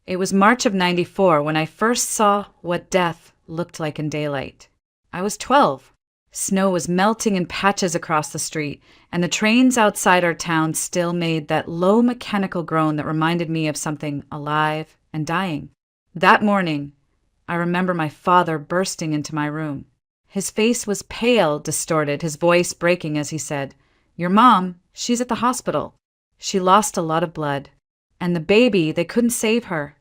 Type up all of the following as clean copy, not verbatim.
It was March of '94 when I first saw what death looked like in daylight. I was 12. Snow was melting in patches across the street, and the trains outside our town still made that low mechanical groan that reminded me of something alive and dying. That morning, I remember my father bursting into my room. His face was pale, distorted, his voice breaking as he said, "Your mom, she's at the hospital. She lost a lot of blood. And the baby, they couldn't save her."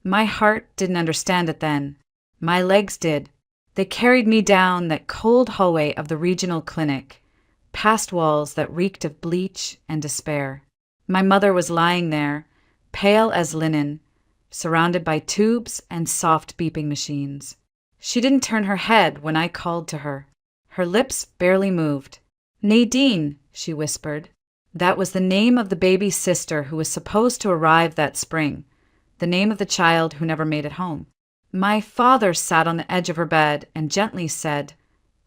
My heart didn't understand it then. My legs did. They carried me down that cold hallway of the regional clinic, past walls that reeked of bleach and despair. My mother was lying there, pale as linen, surrounded by tubes and soft beeping machines. She didn't turn her head when I called to her. Her lips barely moved. "Nadine," she whispered. That was the name of the baby's sister who was supposed to arrive that spring, the name of the child who never made it home. My father sat on the edge of her bed and gently said,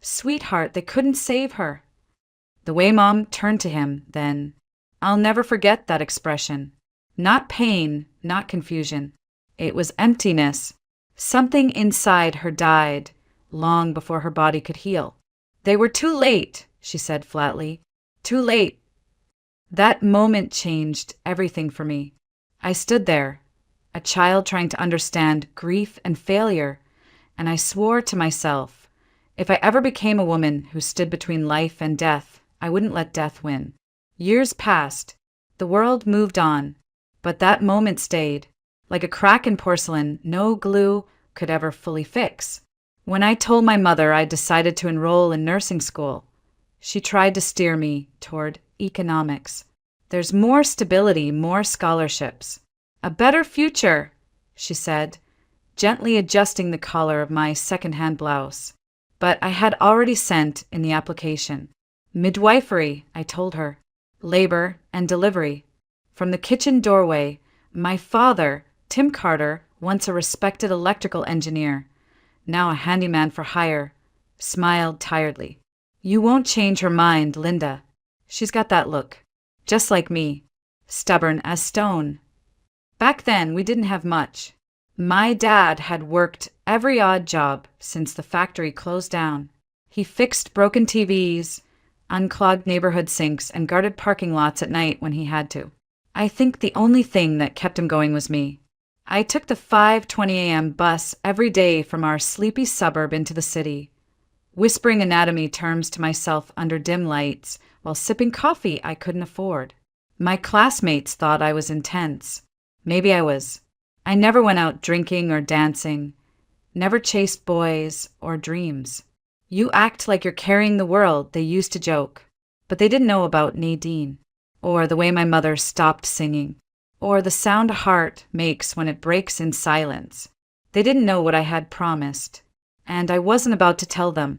"Sweetheart, they couldn't save her." The way Mom turned to him then, I'll never forget that expression. Not pain, not confusion. It was emptiness. Something inside her died long before her body could heal. "They were too late," she said flatly. "Too late." That moment changed everything for me. I stood there, a child trying to understand grief and failure, and I swore to myself, if I ever became a woman who stood between life and death, I wouldn't let death win. Years passed. The world moved on, but that moment stayed, like a crack in porcelain no glue could ever fully fix. When I told my mother I decided to enroll in nursing school, she tried to steer me toward economics. There's more stability, more scholarships. "A better future," she said, gently adjusting the collar of my second-hand blouse. But I had already sent in the application. Midwifery, I told her. Labor and delivery. From the kitchen doorway, my father, Tim Carter, once a respected electrical engineer, now a handyman for hire, smiled tiredly. "You won't change her mind, Linda. She's got that look. Just like me. Stubborn as stone." Back then, we didn't have much. My dad had worked every odd job since the factory closed down. He fixed broken TVs, unclogged neighborhood sinks, and guarded parking lots at night when he had to. I think the only thing that kept him going was me. I took the 5:20 a.m. bus every day from our sleepy suburb into the city, whispering anatomy terms to myself under dim lights while sipping coffee I couldn't afford. My classmates thought I was intense. Maybe I was. I never went out drinking or dancing, never chased boys or dreams. "You act like you're carrying the world," they used to joke. But they didn't know about Nadine, or the way my mother stopped singing, or the sound a heart makes when it breaks in silence. They didn't know what I had promised, and I wasn't about to tell them.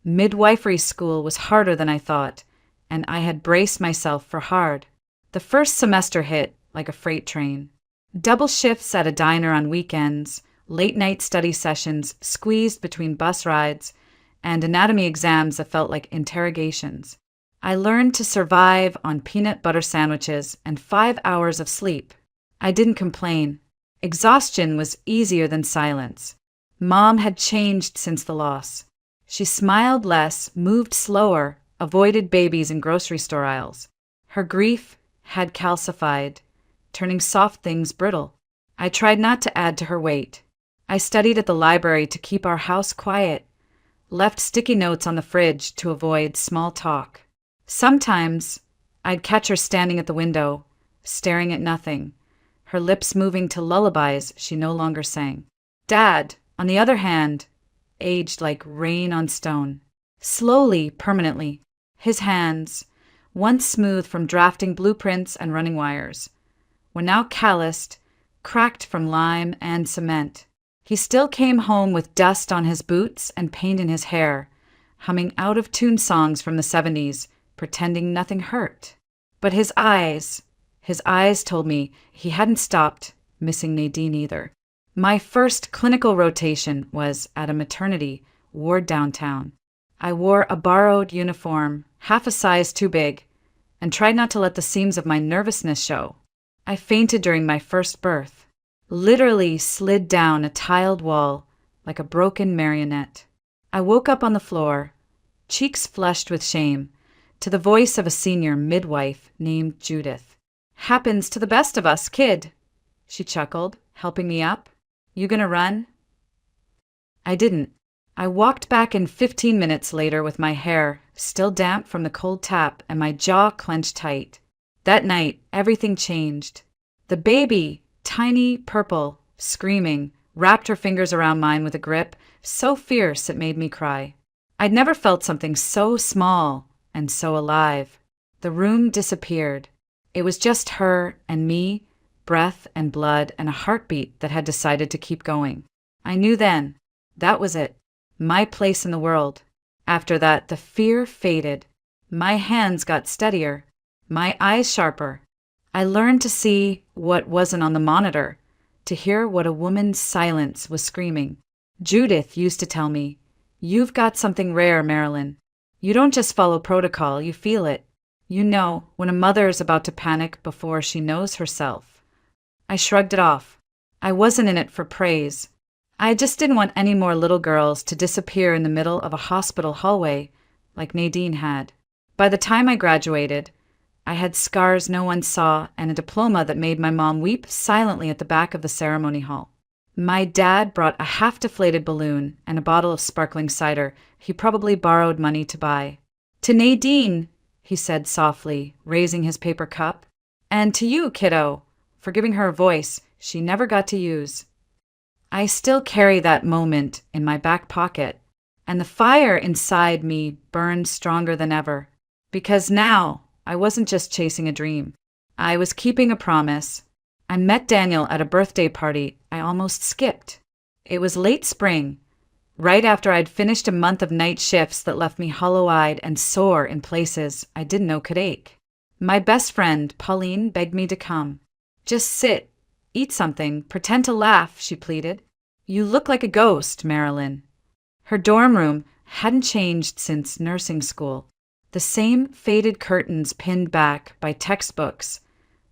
Midwifery school was harder than I thought, and I had braced myself for hard. The first semester hit like a freight train. Double shifts at a diner on weekends, late-night study sessions squeezed between bus rides, and anatomy exams that felt like interrogations. I learned to survive on peanut butter sandwiches and 5 hours of sleep. I didn't complain. Exhaustion was easier than silence. Mom had changed since the loss. She smiled less, moved slower, avoided babies in grocery store aisles. Her grief had calcified, turning soft things brittle. I tried not to add to her weight. I studied at the library to keep our house quiet, left sticky notes on the fridge to avoid small talk. Sometimes I'd catch her standing at the window, staring at nothing, her lips moving to lullabies she no longer sang. Dad, on the other hand, aged like rain on stone. Slowly, permanently. His hands, once smooth from drafting blueprints and running wires, were now calloused, cracked from lime and cement. He still came home with dust on his boots and paint in his hair, humming out-of-tune songs from the '70s, pretending nothing hurt. But his eyes told me he hadn't stopped missing Nadine either. My first clinical rotation was at a maternity ward downtown. I wore a borrowed uniform, half a size too big, and tried not to let the seams of my nervousness show. I fainted during my first birth. literally slid down a tiled wall like a broken marionette. I woke up on the floor, cheeks flushed with shame, to the voice of a senior midwife named Judith. "Happens to the best of us, kid," she chuckled, helping me up. "You gonna run?" I didn't. I walked back in 15 minutes later with my hair still damp from the cold tap and my jaw clenched tight. That night, everything changed. The baby, tiny, purple, screaming, wrapped her fingers around mine with a grip so fierce it made me cry. I'd never felt something so small and so alive. The room disappeared. It was just her and me, breath and blood and a heartbeat that had decided to keep going. I knew then. That was it. My place in the world. After that, the fear faded. My hands got steadier. My eyes sharper. I learned to see what wasn't on the monitor, to hear what a woman's silence was screaming. Judith used to tell me, "You've got something rare, Marilyn. You don't just follow protocol, you feel it. You know when a mother is about to panic before she knows herself." I shrugged it off. I wasn't in it for praise. I just didn't want any more little girls to disappear in the middle of a hospital hallway like Nadine had. By the time I graduated, I had scars no one saw and a diploma that made my mom weep silently at the back of the ceremony hall. My dad brought a half-deflated balloon and a bottle of sparkling cider he probably borrowed money to buy. "To Nadine," he said softly, raising his paper cup. "And to you, kiddo, for giving her a voice she never got to use." I still carry that moment in my back pocket, and the fire inside me burned stronger than ever. Because now, I wasn't just chasing a dream. I was keeping a promise. I met Daniel at a birthday party I almost skipped. It was late spring, right after I'd finished a month of night shifts that left me hollow-eyed and sore in places I didn't know could ache. My best friend, Pauline, begged me to come. "Just sit. Eat something. Pretend to laugh," she pleaded. "You look like a ghost, Marilyn." Her dorm room hadn't changed since nursing school. The same faded curtains pinned back by textbooks.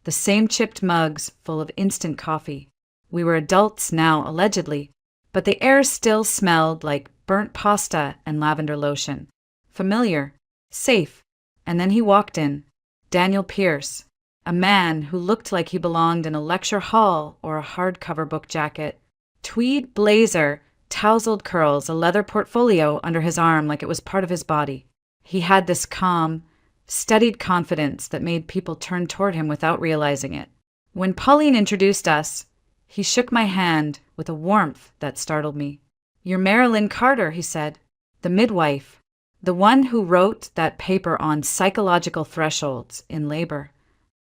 The same chipped mugs full of instant coffee. We were adults now, allegedly, but the air still smelled like burnt pasta and lavender lotion. Familiar. Safe. And then he walked in. Daniel Pierce. A man who looked like he belonged in a lecture hall or a hardcover book jacket. Tweed blazer, tousled curls, a leather portfolio under his arm like it was part of his body. He had this calm, studied confidence that made people turn toward him without realizing it. When Pauline introduced us, he shook my hand with a warmth that startled me. "You're Marilyn Carter," he said. "The midwife. The one who wrote that paper on psychological thresholds in labor."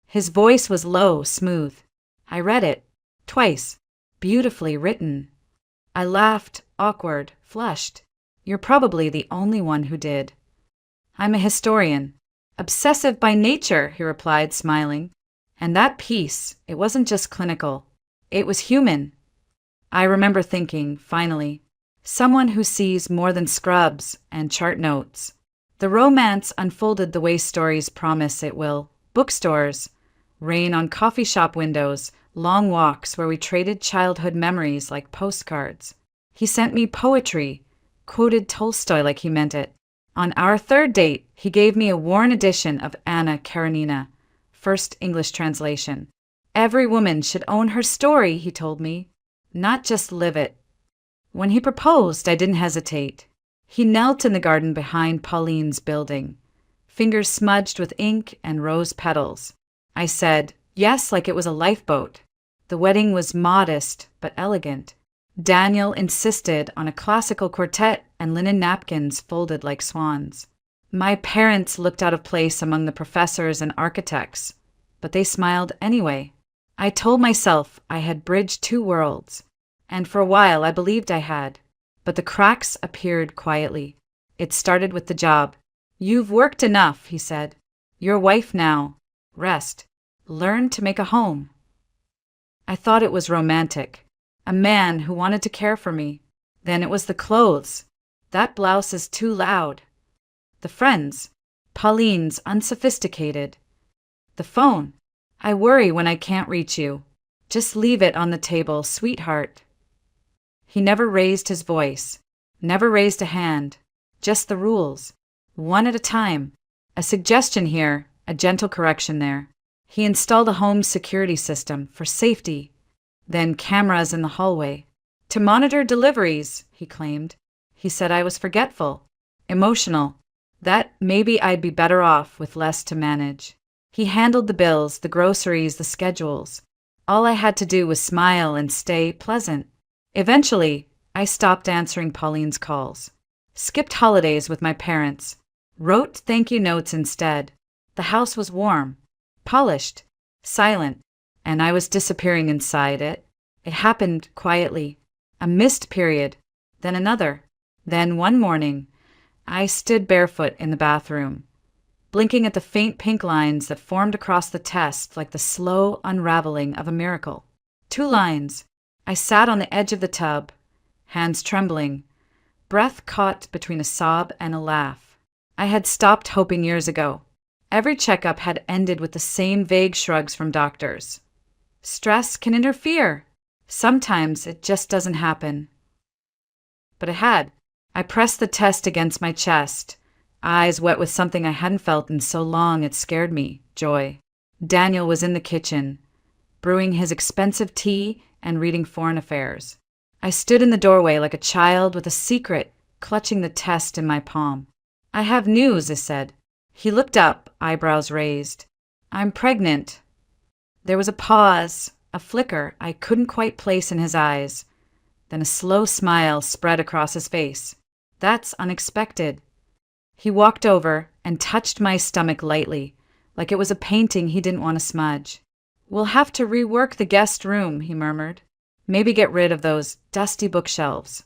His voice was low, smooth. I read it. Twice. Beautifully written. I laughed, awkward, flushed. "You're probably the only one who did." "I'm a historian. Obsessive by nature," he replied, smiling. And that piece, it wasn't just clinical. It was human. I remember thinking, finally, someone who sees more than scrubs and chart notes. The romance unfolded the way stories promise it will. Bookstores, rain on coffee shop windows, long walks where we traded childhood memories like postcards. He sent me poetry, quoted Tolstoy like he meant it. On our third date, he gave me a worn edition of Anna Karenina, first English translation. Every woman should own her story, he told me, not just live it. When he proposed, I didn't hesitate. He knelt in the garden behind Pauline's building, fingers smudged with ink and rose petals. I said, yes, like it was a lifeboat. The wedding was modest but elegant. Daniel insisted on a classical quartet and linen napkins folded like swans. My parents looked out of place among the professors and architects, but they smiled anyway. I told myself I had bridged two worlds, and for a while I believed I had. But the cracks appeared quietly. It started with the job. "You've worked enough," he said. "You're a wife now. Rest. Learn to make a home." I thought it was romantic. A man who wanted to care for me. Then it was the clothes. "That blouse is too loud." The friends. Pauline's unsophisticated. The phone. "I worry when I can't reach you." Just leave it on the table, sweetheart. He never raised his voice, never raised a hand, just the rules, one at a time. A suggestion here, a gentle correction there. He installed a home security system for safety, then cameras in the hallway. To monitor deliveries, he claimed. He said I was forgetful, emotional, that maybe I'd be better off with less to manage. He handled the bills, the groceries, the schedules. All I had to do was smile and stay pleasant. Eventually, I stopped answering Pauline's calls, skipped holidays with my parents, wrote thank you notes instead. The house was warm, polished, silent, and I was disappearing inside it. It happened quietly. A missed period, then another. Then one morning, I stood barefoot in the bathroom, blinking at the faint pink lines that formed across the test like the slow unraveling of a miracle. 2 lines. I sat on the edge of the tub, hands trembling, breath caught between a sob and a laugh. I had stopped hoping years ago. Every checkup had ended with the same vague shrugs from doctors. Stress can interfere. Sometimes it just doesn't happen. But it had. I pressed the test against my chest, eyes wet with something I hadn't felt in so long it scared me, joy. Daniel was in the kitchen, brewing his expensive tea and reading Foreign Affairs. I stood in the doorway like a child with a secret, clutching the test in my palm. I have news, I said. He looked up, eyebrows raised. I'm pregnant. There was a pause, a flicker I couldn't quite place in his eyes. Then a slow smile spread across his face. That's unexpected. He walked over and touched my stomach lightly, like it was a painting he didn't want to smudge. We'll have to rework the guest room, he murmured. Maybe get rid of those dusty bookshelves.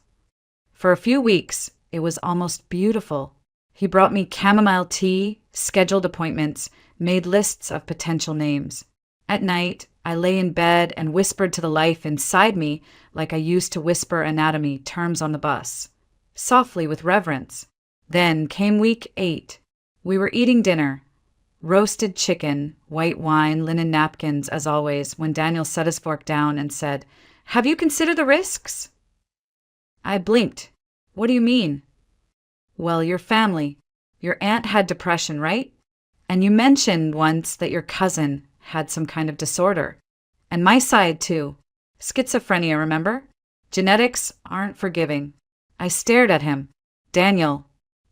For a few weeks, it was almost beautiful. He brought me chamomile tea, scheduled appointments, made lists of potential names. At night, I lay in bed and whispered to the life inside me like I used to whisper anatomy terms on the bus, softly with reverence. Then came week 8. We were eating dinner. Roasted chicken, white wine, linen napkins, as always, when Daniel set his fork down and said, "Have you considered the risks?" I blinked. What do you mean? Well, your family. Your aunt had depression, right? And you mentioned once that your cousin had some kind of disorder. And my side, too. Schizophrenia, remember? Genetics aren't forgiving. I stared at him. Daniel,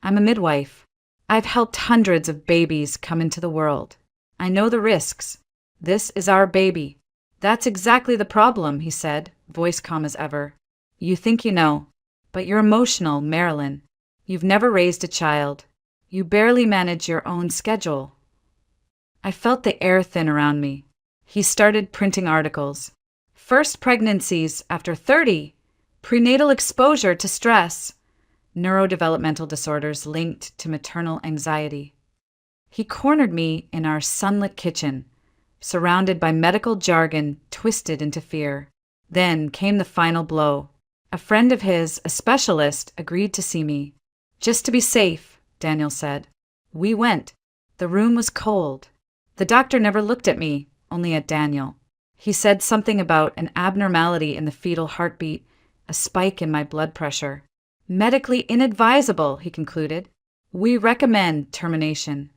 I'm a midwife. I've helped hundreds of babies come into the world. I know the risks. This is our baby. That's exactly the problem, he said, voice calm as ever. You think you know, but you're emotional, Marilyn. You've never raised a child. You barely manage your own schedule. I felt the air thin around me. He started printing articles. First pregnancies after 30. Prenatal exposure to stress. Neurodevelopmental disorders linked to maternal anxiety. He cornered me in our sunlit kitchen, surrounded by medical jargon twisted into fear. Then came the final blow. A friend of his, a specialist, agreed to see me. Just to be safe, Daniel said. We went. The room was cold. The doctor never looked at me, only at Daniel. He said something about an abnormality in the fetal heartbeat, a spike in my blood pressure. Medically inadvisable, he concluded. We recommend termination.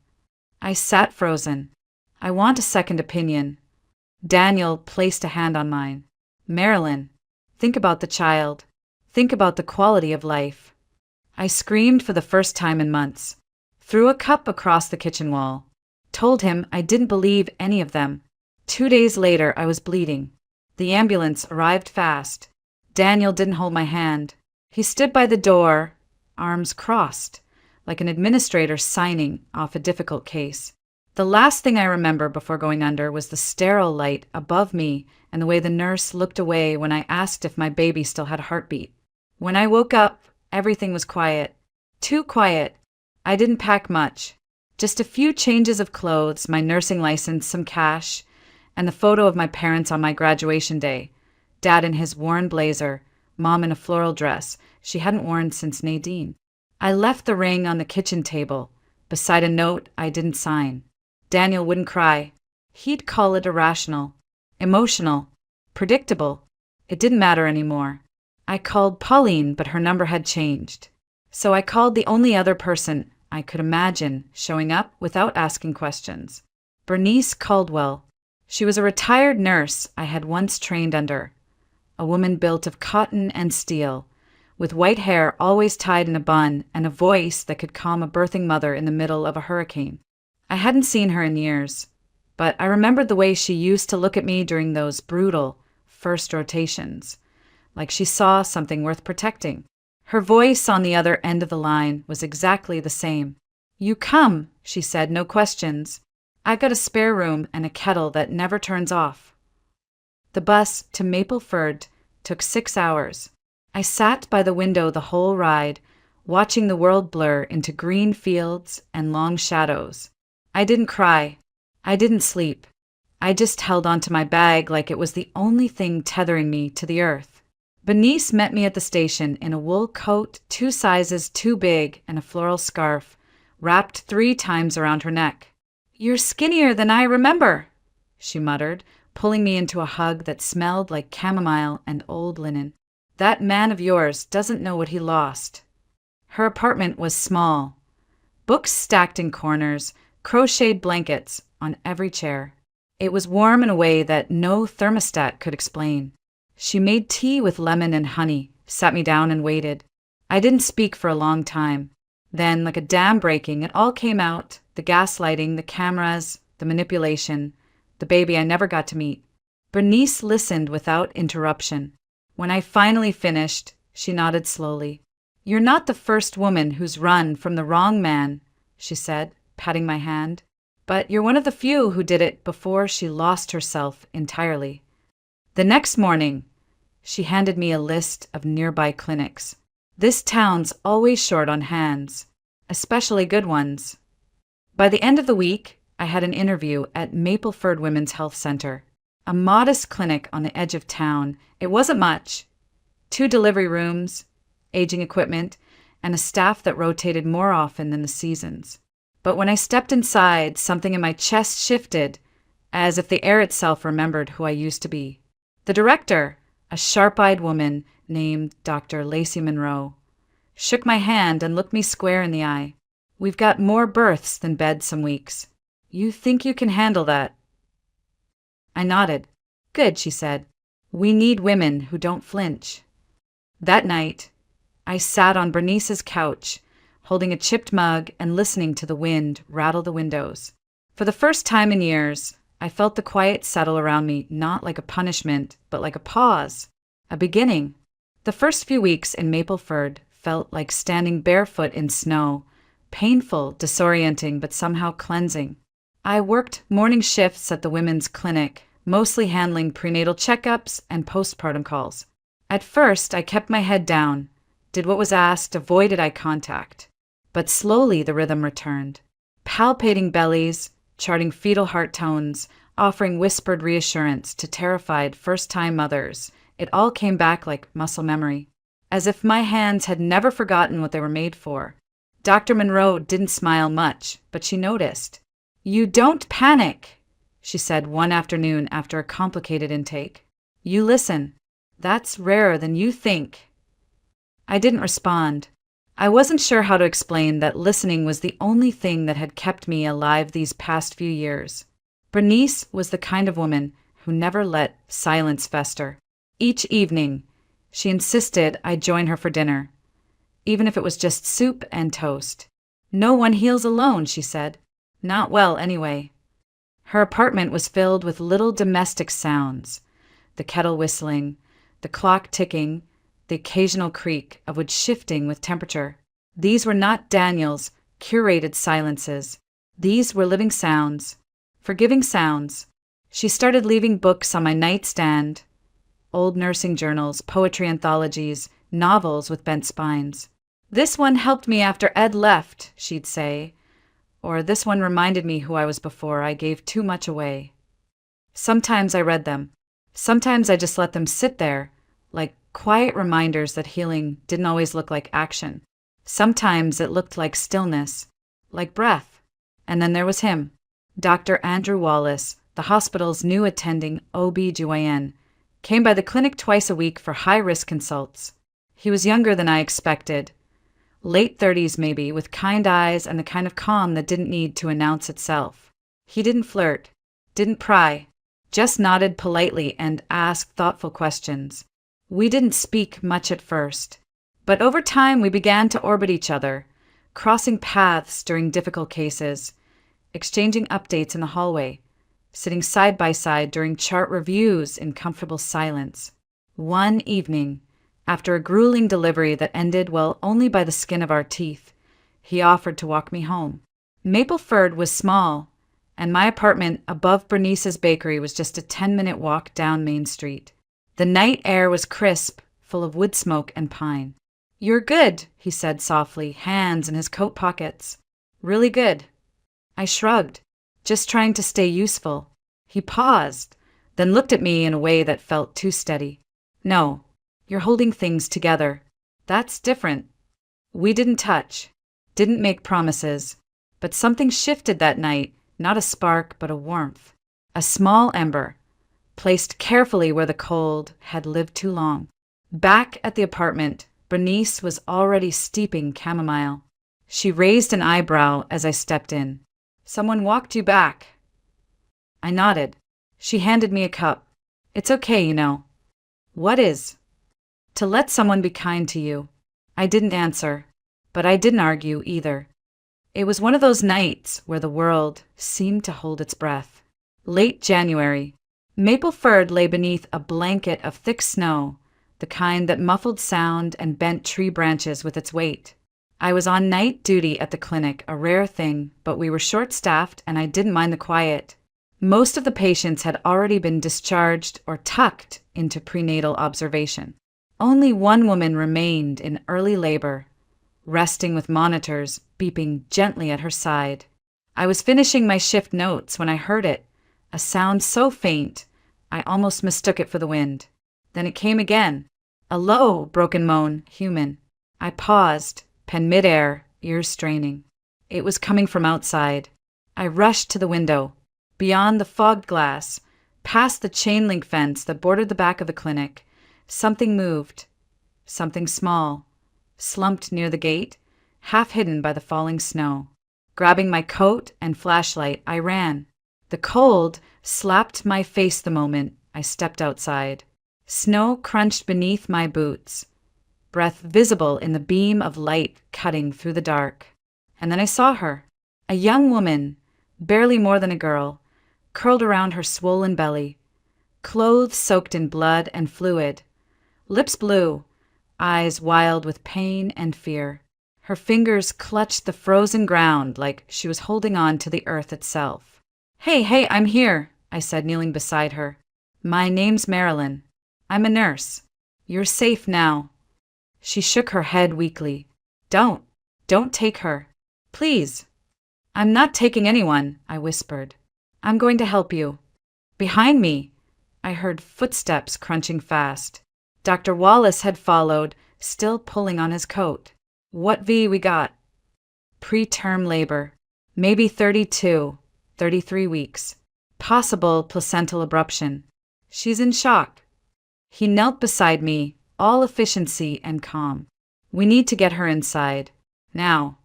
I sat frozen. I want a second opinion. Daniel placed a hand on mine. Marilyn, think about the child. Think about the quality of life. I screamed for the first time in months. Threw a cup across the kitchen wall. Told him I didn't believe any of them. 2 days later, I was bleeding. The ambulance arrived fast. Daniel didn't hold my hand. He stood by the door, arms crossed, like an administrator signing off a difficult case. The last thing I remember before going under was the sterile light above me and the way the nurse looked away when I asked if my baby still had a heartbeat. When I woke up, everything was quiet. Too quiet. I didn't pack much. Just a few changes of clothes, my nursing license, some cash, and the photo of my parents on my graduation day. Dad in his worn blazer, Mom in a floral dress she hadn't worn since Nadine. I left the ring on the kitchen table, beside a note I didn't sign. Daniel wouldn't cry. He'd call it irrational, emotional. Predictable. It didn't matter anymore. I called Pauline, but her number had changed. So I called the only other person I could imagine showing up without asking questions. Bernice Caldwell. She was a retired nurse I had once trained under. A woman built of cotton and steel, with white hair always tied in a bun and a voice that could calm a birthing mother in the middle of a hurricane. I hadn't seen her in years, but I remembered the way she used to look at me during those brutal first rotations, like she saw something worth protecting. Her voice on the other end of the line was exactly the same. "You come," she said, "no questions. I've got a spare room and a kettle that never turns off." The bus to Mapleford took 6 hours. I sat by the window the whole ride, watching the world blur into green fields and long shadows. I didn't cry. I didn't sleep. I just held onto my bag like it was the only thing tethering me to the earth. Bernice met me at the station in a wool coat 2 sizes too big and a floral scarf, wrapped 3 times around her neck. "You're skinnier than I remember," she muttered, pulling me into a hug that smelled like chamomile and old linen. "That man of yours doesn't know what he lost." Her apartment was small. Books stacked in corners, crocheted blankets on every chair. It was warm in a way that no thermostat could explain. She made tea with lemon and honey, sat me down and waited. I didn't speak for a long time. Then, like a dam breaking, it all came out: the gaslighting, the cameras, the manipulation, the baby I never got to meet. Bernice listened without interruption. When I finally finished, she nodded slowly. "You're not the first woman who's run from the wrong man," she said, patting my hand. "But you're one of the few who did it before she lost herself entirely." The next morning, she handed me a list of nearby clinics. This town's always short on hands, especially good ones. By the end of the week, I had an interview at Mapleford Women's Health Center, a modest clinic on the edge of town. It wasn't much. 2 delivery rooms, aging equipment, and a staff that rotated more often than the seasons. But when I stepped inside, something in my chest shifted, as if the air itself remembered who I used to be. The director, a sharp-eyed woman named Dr. Lacey Monroe, shook my hand and looked me square in the eye. "We've got more births than beds some weeks. You think you can handle that?" I nodded. "Good," she said. "We need women who don't flinch." That night, I sat on Bernice's couch, holding a chipped mug and listening to the wind rattle the windows. For the first time in years, I felt the quiet settle around me, not like a punishment, but like a pause, a beginning. The first few weeks in Mapleford felt like standing barefoot in snow, painful, disorienting, but somehow cleansing. I worked morning shifts at the women's clinic, mostly handling prenatal checkups and postpartum calls. At first, I kept my head down, did what was asked, avoided eye contact. But slowly the rhythm returned. Palpating bellies, charting fetal heart tones, offering whispered reassurance to terrified first-time mothers. It all came back like muscle memory, as if my hands had never forgotten what they were made for. Dr. Monroe didn't smile much, but she noticed. "You don't panic," she said one afternoon after a complicated intake. "You listen. That's rarer than you think." I didn't respond. I wasn't sure how to explain that listening was the only thing that had kept me alive these past few years. Bernice was the kind of woman who never let silence fester. Each evening, she insisted I join her for dinner, even if it was just soup and toast. "No one heals alone," she said. "Not well, anyway." Her apartment was filled with little domestic sounds: the kettle whistling, the clock ticking, the occasional creak of wood shifting with temperature. These were not Daniel's curated silences. These were living sounds, forgiving sounds. She started leaving books on my nightstand: old nursing journals, poetry anthologies, novels with bent spines. "This one helped me after Ed left," she'd say. Or, "This one reminded me who I was before I gave too much away." Sometimes I read them. Sometimes I just let them sit there, like quiet reminders that healing didn't always look like action. Sometimes it looked like stillness, like breath. And then there was him, Dr. Andrew Wallace, the hospital's new attending OB-GYN, Came by the clinic twice a week for high-risk consults. He was younger than I expected. Late 30s maybe, with kind eyes and the kind of calm that didn't need to announce itself. He didn't flirt, didn't pry, just nodded politely and asked thoughtful questions. We didn't speak much at first, but over time we began to orbit each other, crossing paths during difficult cases, exchanging updates in the hallway, sitting side by side during chart reviews in comfortable silence. One evening, after a grueling delivery that ended, well, only by the skin of our teeth, he offered to walk me home. Mapleford was small, and my apartment above Bernice's bakery was just a 10-minute walk down Main Street. The night air was crisp, full of wood smoke and pine. "You're good," he said softly, hands in his coat pockets. "Really good." I shrugged, just trying to stay useful. He paused, then looked at me in a way that felt too steady. "No, you're holding things together. That's different." We didn't touch, didn't make promises, but something shifted that night, not a spark, but a warmth. A small ember, placed carefully where the cold had lived too long. Back at the apartment, Bernice was already steeping chamomile. She raised an eyebrow as I stepped in. "Someone walked you back." I nodded. She handed me a cup. "It's okay, you know." "What is?" "To let someone be kind to you." I didn't answer, but I didn't argue either. It was one of those nights where the world seemed to hold its breath. Late January. Mapleford lay beneath a blanket of thick snow, the kind that muffled sound and bent tree branches with its weight. I was on night duty at the clinic, a rare thing, but we were short-staffed and I didn't mind the quiet. Most of the patients had already been discharged or tucked into prenatal observation. Only one woman remained in early labor, resting with monitors beeping gently at her side. I was finishing my shift notes when I heard it, a sound so faint I almost mistook it for the wind. Then it came again, a low, broken moan, human. I paused, pen midair, ears straining. It was coming from outside. I rushed to the window. Beyond the fogged glass, past the chain-link fence that bordered the back of the clinic, something moved. Something small, slumped near the gate, half hidden by the falling snow. Grabbing my coat and flashlight, I ran. The cold slapped my face the moment I stepped outside. Snow crunched beneath my boots, breath visible in the beam of light cutting through the dark. And then I saw her, a young woman, barely more than a girl, curled around her swollen belly, clothes soaked in blood and fluid, lips blue, eyes wild with pain and fear. Her fingers clutched the frozen ground like she was holding on to the earth itself. Hey, I'm here," I said, kneeling beside her. "My name's Marilyn. I'm a nurse. You're safe now." She shook her head weakly. Don't take her. Please." "I'm not taking anyone," I whispered. "I'm going to help you." Behind me, I heard footsteps crunching fast. Dr. Wallace had followed, still pulling on his coat. "What V we got?" "Preterm labor. Maybe 32, 33 weeks. Possible placental abruption. She's in shock." He knelt beside me, all efficiency and calm. "We need to get her inside. Now."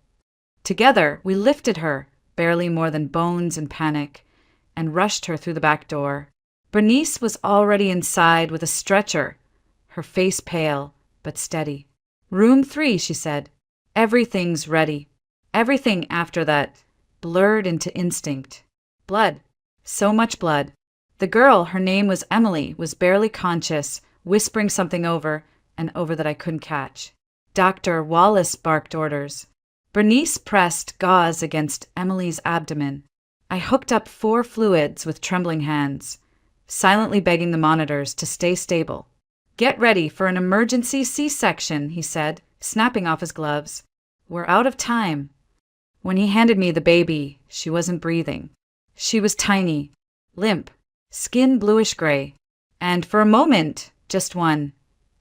Together, we lifted her, barely more than bones in panic, and rushed her through the back door. Bernice was already inside with a stretcher, her face pale, but steady. "Room 3, she said. "Everything's ready." Everything after that blurred into instinct. Blood. So much blood. The girl, her name was Emily, was barely conscious, whispering something over and over that I couldn't catch. Dr. Wallace barked orders. Bernice pressed gauze against Emily's abdomen. I hooked up 4 fluids with trembling hands, silently begging the monitors to stay stable. "Get ready for an emergency C-section," he said, snapping off his gloves. "We're out of time." When he handed me the baby, she wasn't breathing. She was tiny, limp, skin bluish-gray, and for a moment, just one,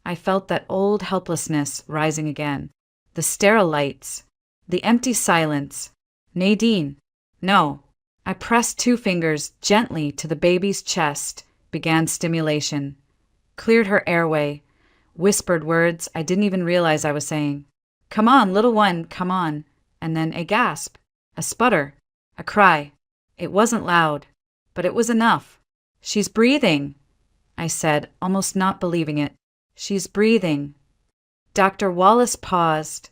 I felt that old helplessness rising again. The sterile lights, the empty silence. "Nadine." "No." I pressed 2 fingers gently to the baby's chest, began stimulation. cleared her airway, whispered words I didn't even realize I was saying. "Come on, little one, come on." And then a gasp, a sputter, a cry. It wasn't loud, but it was enough. "She's breathing," I said, almost not believing it. "She's breathing." Dr. Wallace paused,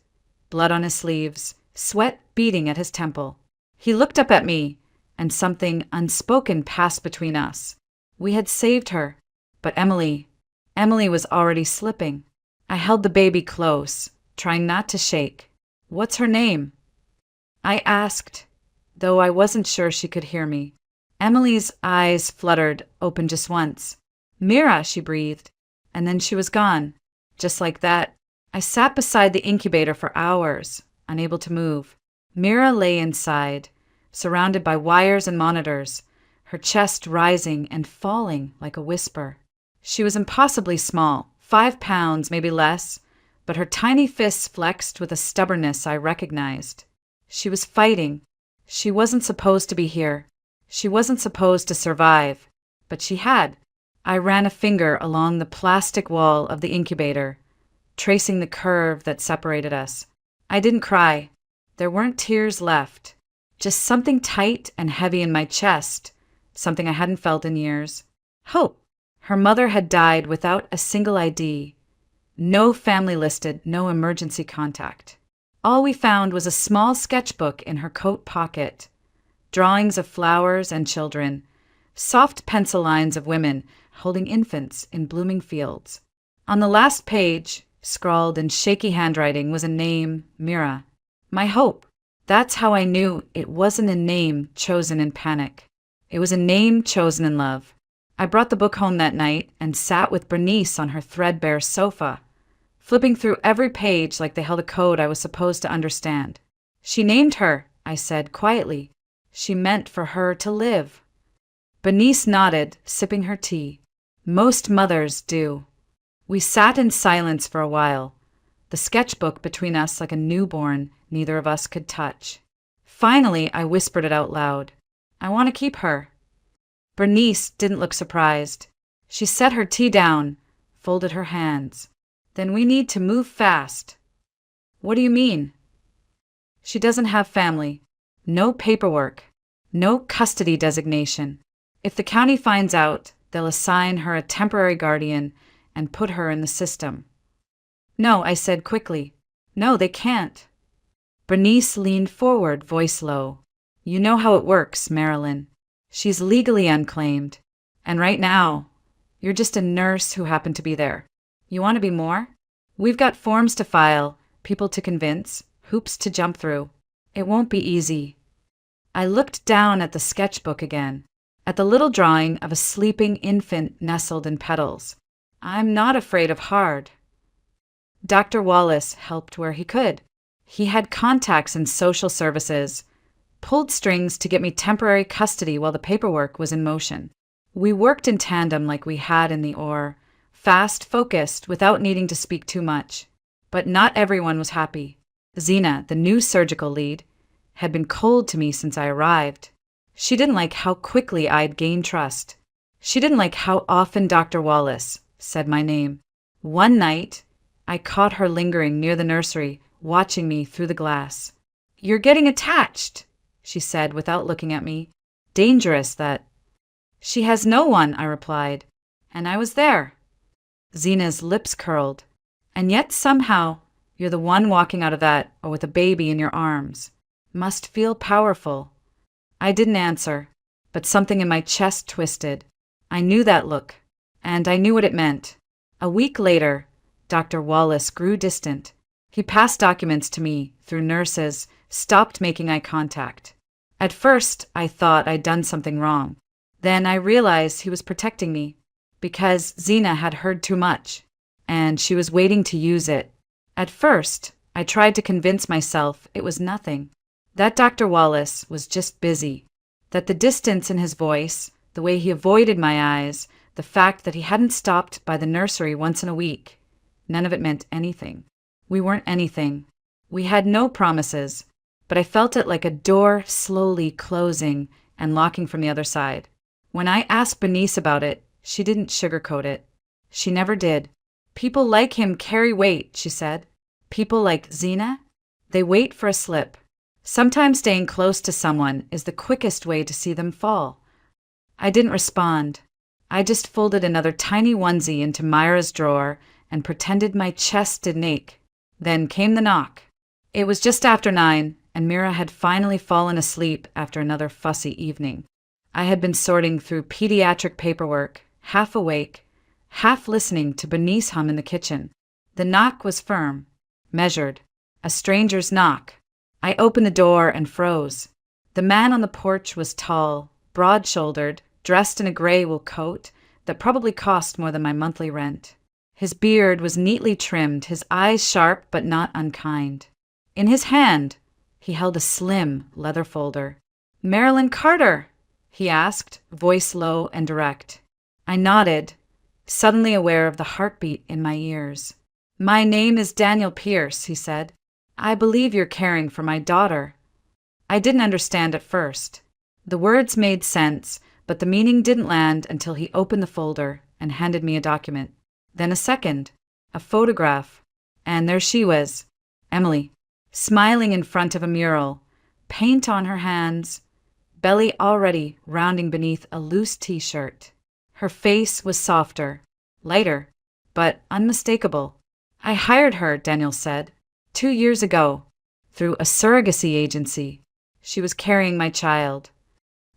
blood on his sleeves, sweat beading at his temple. He looked up at me, and something unspoken passed between us. We had saved her, but Emily was already slipping. I held the baby close, trying not to shake. "What's her name?" I asked, though I wasn't sure she could hear me. Emily's eyes fluttered open just once. "Mira," she breathed, and then she was gone. Just like that. I sat beside the incubator for hours, unable to move. Mira lay inside, surrounded by wires and monitors, her chest rising and falling like a whisper. She was impossibly small, 5 pounds, maybe less, but her tiny fists flexed with a stubbornness I recognized. She was fighting. She wasn't supposed to be here. She wasn't supposed to survive, but she had. I ran a finger along the plastic wall of the incubator, tracing the curve that separated us. I didn't cry. There weren't tears left, just something tight and heavy in my chest, something I hadn't felt in years. Hope. Her mother had died without a single ID. No family listed, no emergency contact. All we found was a small sketchbook in her coat pocket, drawings of flowers and children, soft pencil lines of women holding infants in blooming fields. On the last page, scrawled in shaky handwriting, was a name, Mira. My hope. That's how I knew it wasn't a name chosen in panic. It was a name chosen in love. I brought the book home that night and sat with Bernice on her threadbare sofa, flipping through every page like they held a code I was supposed to understand. "She named her," I said quietly. "She meant for her to live." Bernice nodded, sipping her tea. Most mothers do. We sat in silence for a while, the sketchbook between us like a newborn neither of us could touch. Finally, I whispered it out loud. "I want to keep her." Bernice didn't look surprised. She set her tea down, folded her hands. "Then we need to move fast." "What do you mean?" "She doesn't have family. No paperwork. No custody designation. If the county finds out, they'll assign her a temporary guardian and put her in the system." "No," I said quickly. "No, they can't." Bernice leaned forward, voice low. "You know how it works, Marilyn. She's legally unclaimed. And right now, you're just a nurse who happened to be there. You want to be more? We've got forms to file, people to convince, hoops to jump through. It won't be easy." I looked down at the sketchbook again, at the little drawing of a sleeping infant nestled in petals. I'm not afraid of hard. Dr. Wallace helped where he could. He had contacts in social services, pulled strings to get me temporary custody while the paperwork was in motion. We worked in tandem like we had in the OR, fast, focused, without needing to speak too much. But not everyone was happy. Zena, the new surgical lead, had been cold to me since I arrived. She didn't like how quickly I'd gained trust. She didn't like how often Dr. Wallace said my name. One night, I caught her lingering near the nursery, watching me through the glass. "You're getting attached," she said without looking at me. "Dangerous, that." "She has no one," I replied, and I was there. Zena's lips curled. "And yet somehow, you're the one walking out of that, or with a baby in your arms. Must feel powerful." I didn't answer, but something in my chest twisted. I knew that look, and I knew what it meant. A week later, Dr. Wallace grew distant. He passed documents to me through nurses, stopped making eye contact. At first, I thought I'd done something wrong. Then I realized he was protecting me, because Zena had heard too much, and she was waiting to use it. At first, I tried to convince myself it was nothing, that Dr. Wallace was just busy, that the distance in his voice, the way he avoided my eyes, the fact that he hadn't stopped by the nursery once in a week, none of it meant anything. We weren't anything. We had no promises, but I felt it like a door slowly closing and locking from the other side. When I asked Bernice about it, she didn't sugarcoat it. She never did. People like him carry weight, she said. People like Zina? They wait for a slip. Sometimes staying close to someone is the quickest way to see them fall. I didn't respond. I just folded another tiny onesie into Myra's drawer and pretended my chest didn't ache. Then came the knock. It was just after 9, and Mira had finally fallen asleep after another fussy evening. I had been sorting through pediatric paperwork, half awake, half listening to Bernice hum in the kitchen. The knock was firm, measured, a stranger's knock. I opened the door and froze. The man on the porch was tall, broad-shouldered, dressed in a gray wool coat that probably cost more than my monthly rent. His beard was neatly trimmed, his eyes sharp but not unkind. In his hand, he held a slim leather folder. "Marilyn Carter?" he asked, voice low and direct. I nodded, suddenly aware of the heartbeat in my ears. "My name is Daniel Pierce," he said. "I believe you're caring for my daughter." I didn't understand at first. The words made sense, but the meaning didn't land until he opened the folder and handed me a document. Then a second, a photograph, and there she was, Emily, smiling in front of a mural, paint on her hands, belly already rounding beneath a loose t-shirt. Her face was softer, lighter, but unmistakable. "I hired her," Daniel said, 2 years ago, through a surrogacy agency. She was carrying my child.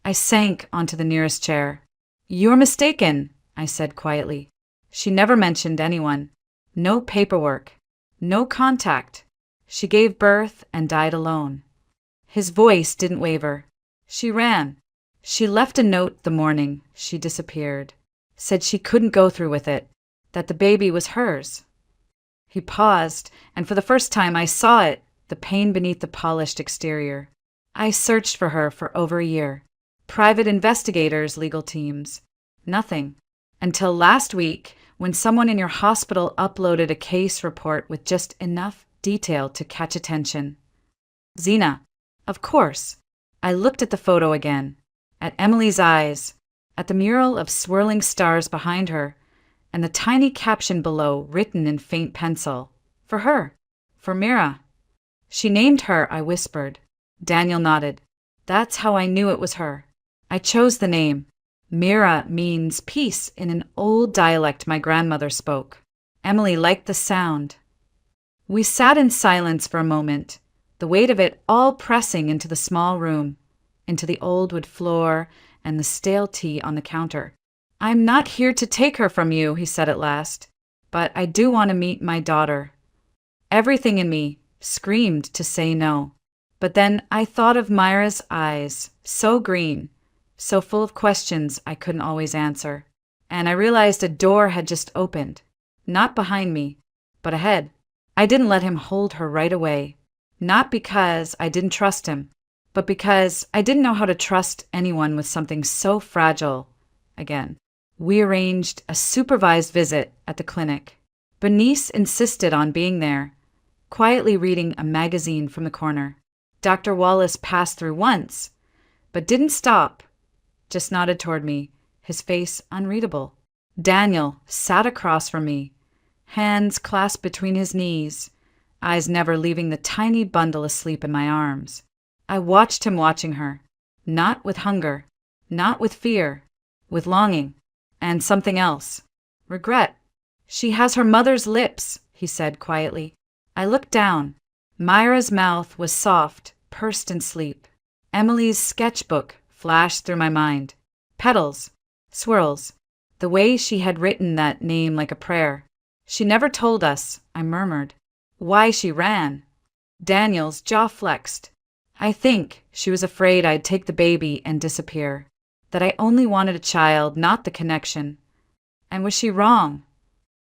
I sank onto the nearest chair. "You're mistaken," I said quietly. She never mentioned anyone. No paperwork. No contact. She gave birth and died alone. His voice didn't waver. She ran. She left a note the morning she disappeared. Said she couldn't go through with it, that the baby was hers. He paused, and for the first time I saw it, the pain beneath the polished exterior. I searched for her for over a year. Private investigators, legal teams. Nothing. Until last week, when someone in your hospital uploaded a case report with just enough detail to catch attention. Zina. Of course. I looked at the photo again. At Emily's eyes. At the mural of swirling stars behind her. And the tiny caption below written in faint pencil. For her. For Mira. She named her, I whispered. Daniel nodded. That's how I knew it was her. I chose the name. Mira means peace in an old dialect my grandmother spoke. Emily liked the sound. We sat in silence for a moment, the weight of it all pressing into the small room, into the old wood floor and the stale tea on the counter. "I'm not here to take her from you," he said at last, "but I do want to meet my daughter." Everything in me screamed to say no. But then I thought of Myra's eyes, so green, so full of questions I couldn't always answer. And I realized a door had just opened, not behind me, but ahead. I didn't let him hold her right away, not because I didn't trust him, but because I didn't know how to trust anyone with something so fragile again. We arranged a supervised visit at the clinic. Bernice insisted on being there, quietly reading a magazine from the corner. Dr. Wallace passed through once, but didn't stop, just nodded toward me, his face unreadable. Daniel sat across from me, hands clasped between his knees, eyes never leaving the tiny bundle asleep in my arms. I watched him watching her, not with hunger, not with fear, with longing, and something else. Regret. "She has her mother's lips," he said quietly. I looked down. Myra's mouth was soft, pursed in sleep. Emily's sketchbook flashed through my mind. Petals, swirls, the way she had written that name like a prayer. "She never told us," I murmured, "why she ran." Daniel's jaw flexed. "I think she was afraid I'd take the baby and disappear, that I only wanted a child, not the connection. And was she wrong?"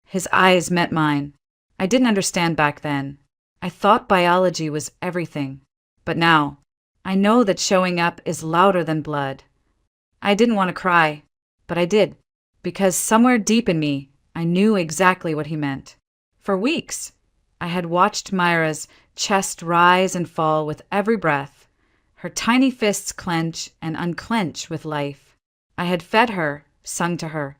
His eyes met mine. I didn't understand back then. I thought biology was everything. But now, I know that showing up is louder than blood. I didn't want to cry, but I did, because somewhere deep in me, I knew exactly what he meant. For weeks, I had watched Myra's chest rise and fall with every breath, her tiny fists clench and unclench with life. I had fed her, sung to her,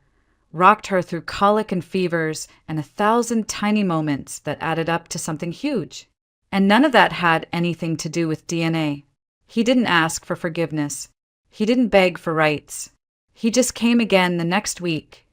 rocked her through colic and fevers and 1,000 tiny moments that added up to something huge. And none of that had anything to do with DNA. He didn't ask for forgiveness. He didn't beg for rights. He just came again the next week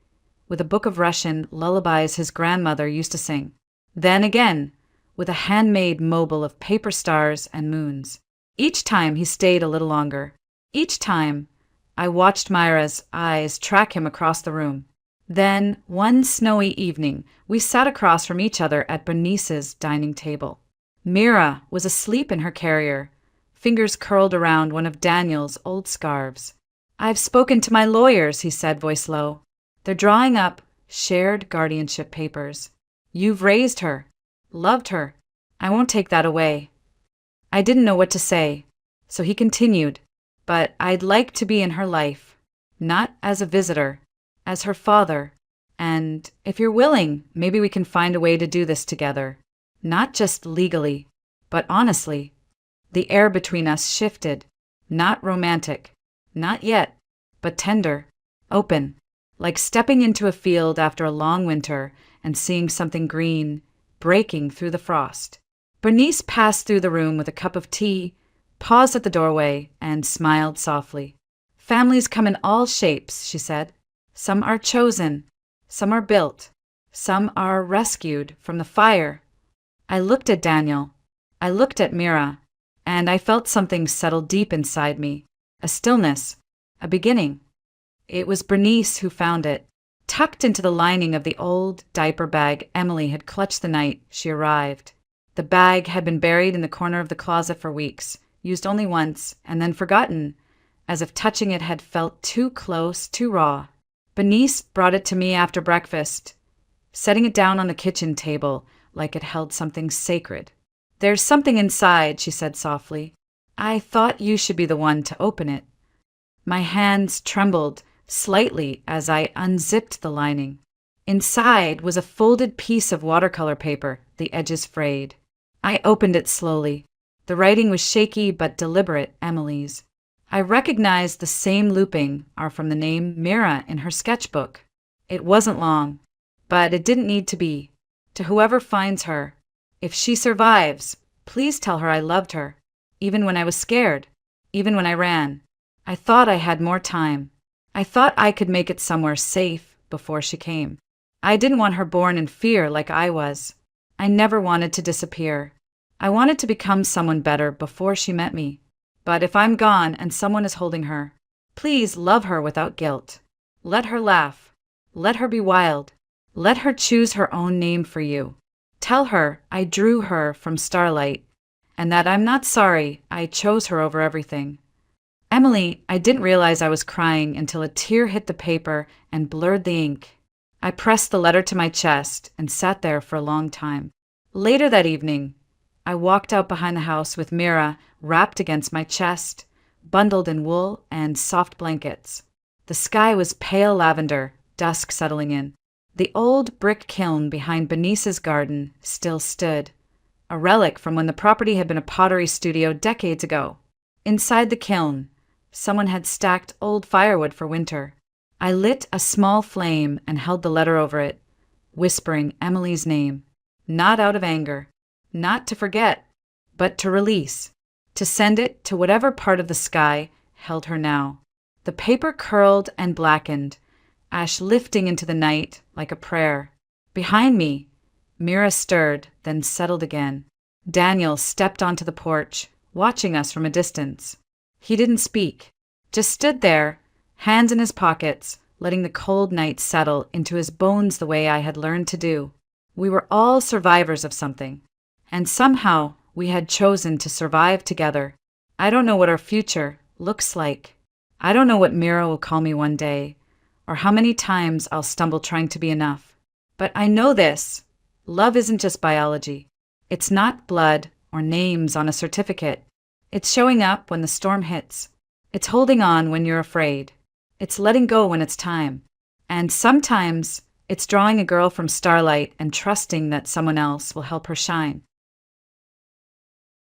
with a book of Russian lullabies his grandmother used to sing. Then again, with a handmade mobile of paper stars and moons. Each time he stayed a little longer. Each time, I watched Myra's eyes track him across the room. Then, one snowy evening, we sat across from each other at Bernice's dining table. Myra was asleep in her carrier, fingers curled around one of Daniel's old scarves. "I've spoken to my lawyers," he said, voice low. "They're drawing up shared guardianship papers. You've raised her, loved her. I won't take that away." I didn't know what to say, so he continued, "But I'd like to be in her life, not as a visitor, as her father, and if you're willing, maybe we can find a way to do this together. Not just legally, but honestly." The air between us shifted, not romantic, not yet, but tender, open, like stepping into a field after a long winter and seeing something green breaking through the frost. Bernice passed through the room with a cup of tea, paused at the doorway, and smiled softly. "Families come in all shapes," she said. "Some are chosen, some are built, some are rescued from the fire." I looked at Daniel. I looked at Myra, and I felt something settle deep inside me. A stillness, a beginning. It was Bernice who found it, tucked into the lining of the old diaper bag Emily had clutched the night she arrived. The bag had been buried in the corner of the closet for weeks, used only once, and then forgotten, as if touching it had felt too close, too raw. Bernice brought it to me after breakfast, setting it down on the kitchen table like it held something sacred. "There's something inside," she said softly. "I thought you should be the one to open it." My hands trembled slightly as I unzipped the lining. Inside was a folded piece of watercolor paper, the edges frayed. I opened it slowly. The writing was shaky but deliberate, Emily's. I recognized the same looping are from the name Myra in her sketchbook. It wasn't long, but it didn't need to be. To whoever finds her, if she survives, please tell her I loved her, even when I was scared, even when I ran. I thought I had more time. I thought I could make it somewhere safe before she came. I didn't want her born in fear like I was. I never wanted to disappear. I wanted to become someone better before she met me. But if I'm gone and someone is holding her, please love her without guilt. Let her laugh. Let her be wild. Let her choose her own name for you. Tell her I drew her from starlight, and that I'm not sorry I chose her over everything. Emily, I didn't realize I was crying until a tear hit the paper and blurred the ink. I pressed the letter to my chest and sat there for a long time. Later that evening, I walked out behind the house with Myra wrapped against my chest, bundled in wool and soft blankets. The sky was pale lavender, dusk settling in. The old brick kiln behind Bernice's garden still stood, a relic from when the property had been a pottery studio decades ago. Inside the kiln, someone had stacked old firewood for winter. I lit a small flame and held the letter over it, whispering Emily's name, not out of anger, not to forget, but to release, to send it to whatever part of the sky held her now. The paper curled and blackened, ash lifting into the night like a prayer. Behind me, Myra stirred, then settled again. Daniel stepped onto the porch, watching us from a distance. He didn't speak, just stood there, hands in his pockets, letting the cold night settle into his bones the way I had learned to do. We were all survivors of something, and somehow we had chosen to survive together. I don't know what our future looks like. I don't know what Myra will call me one day, or how many times I'll stumble trying to be enough. But I know this. Love isn't just biology. It's not blood or names on a certificate. It's showing up when the storm hits. It's holding on when you're afraid. It's letting go when it's time. And sometimes it's drawing a girl from starlight and trusting that someone else will help her shine.